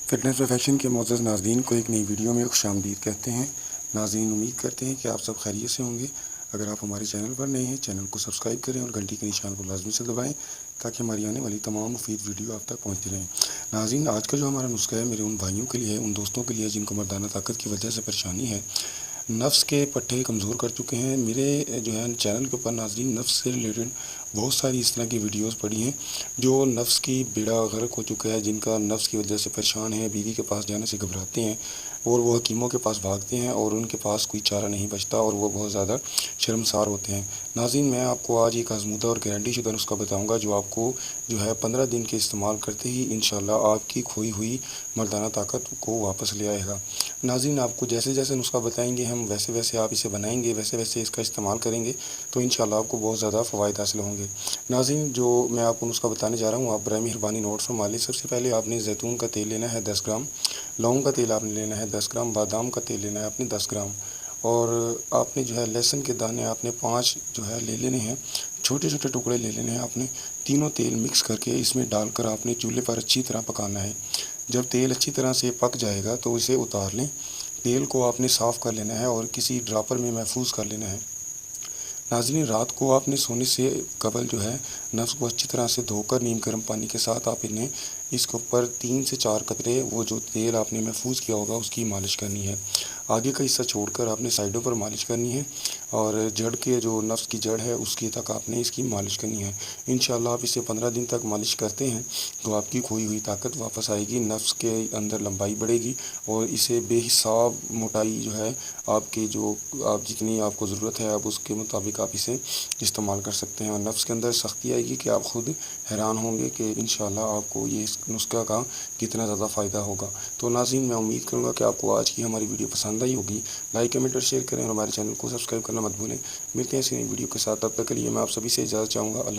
Fitness profession کے معزز ناظرین کو ایک نئی ویڈیو میں خوش آمدید کہتے ہیں۔ ناظرین، امید کرتے ہیں کہ آپ سب خیریت سے ہوں گے۔ اگر آپ ہمارے چینل پر نئے ہیں، چینل کو سبسکرائب کریں اور گھنٹی کے نشان کو لازمی سے دبائیں تاکہ ہماری آنے والی تمام مفید ویڈیو آپ تک پہنچتی رہیں۔ ناظرین، آج کا جو ہمارا نسخہ ہے میرے ان بھائیوں کے لیے ہے، ان دوستوں کے لیے جن کو مردانہ طاقت کی وجہ سے پریشانی ہے، نفس کے پٹھے کمزور کر چکے ہیں۔ میرے جو ہے چینل کے اوپر ناظرین نفس سے ریلیٹڈ بہت ساری اس طرح کی ویڈیوز پڑی ہیں جو نفس کی بیڑا غرق ہو چکا ہے، جن کا نفس کی وجہ سے پریشان ہیں، بیوی کے پاس جانے سے گھبراتے ہیں اور وہ حکیموں کے پاس بھاگتے ہیں اور ان کے پاس کوئی چارہ نہیں بچتا اور وہ بہت زیادہ شرمسار ہوتے ہیں۔ ناظرین، میں آپ کو آج ایک آزمودہ اور گارنٹی شدہ نسخہ بتاؤں گا جو آپ کو جو ہے 15 دن کے استعمال کرتے ہی انشاءاللہ آپ کی کھوئی ہوئی مردانہ طاقت کو واپس لے آئے گا۔ ناظرین، آپ کو جیسے جیسے نسخہ بتائیں گے ہم ویسے ویسے آپ اسے بنائیں گے، ویسے ویسے اس کا استعمال کریں گے تو انشاءاللہ آپ کو بہت زیادہ فوائد حاصل ہوں گے۔ ناظرین، جو میں آپ کو نسخہ بتانے جا رہا ہوں آپ برائے مہربانی نوٹ فرما لیں۔ سب سے پہلے آپ نے زیتون کا تیل لینا ہے 10 گرام، لونگ کا تیل آپ نے لینا ہے 10 گرام، بادام کا تیل لینا ہے آپ نے 10 گرام، اور آپ نے جو ہے لہسن کے دانے آپ نے 5 جو ہے لے لینے ہیں، چھوٹے چھوٹے ٹکڑے لے لینے ہیں آپ نے۔ تینوں تیل مکس کر کے اس میں ڈال کر آپ نے چولہے پر اچھی طرح پکانا ہے۔ جب تیل اچھی طرح سے پک جائے گا تو اسے اتار لیں۔ تیل کو آپ نے صاف کر لینا ہے اور کسی ڈراپر میں محفوظ کر لینا ہے۔ ناظرین، رات کو آپ نے سونے سے قبل جو ہے نفس کو اچھی طرح سے دھو کر نیم گرم پانی کے ساتھ آپ انہیں اس کے اوپر 3 سے 4 قطرے وہ جو تیل آپ نے محفوظ کیا ہوگا اس کی مالش کرنی ہے۔ آگے کا حصہ چھوڑ کر آپ نے سائڈوں پر مالش کرنی ہے اور جڑ کے جو نفس کی جڑ ہے اس کی تک آپ نے اس کی مالش کرنی ہے۔ انشاءاللہ آپ اسے 15 دن تک مالش کرتے ہیں تو آپ کی کھوئی ہوئی طاقت واپس آئے گی، نفس کے اندر لمبائی بڑھے گی اور اسے بے حساب موٹائی جو ہے آپ کی جو جتنی آپ کو ضرورت ہے آپ اس کے مطابق آپ اسے استعمال کر سکتے ہیں اور نفس کے اندر سختی آئے گی کہ آپ خود حیران ہوں گے کہ انشاءاللہ آپ کو یہ نسخہ کا کتنا زیادہ فائدہ ہوگا۔ تو ناظرین، میں امید کروں گا کہ آپ کو آج کی ہماری ویڈیو پسند آئی ہوگی۔ لائک، کمنٹ اور شیئر کریں اور ہمارے چینل کو سبسکرائب کرنا مت بھولیں۔ ملتے ہیں اسی نئی ویڈیو کے ساتھ، تب تک کے لیے میں آپ سبھی سے اجازت چاہوں گا۔ اللہ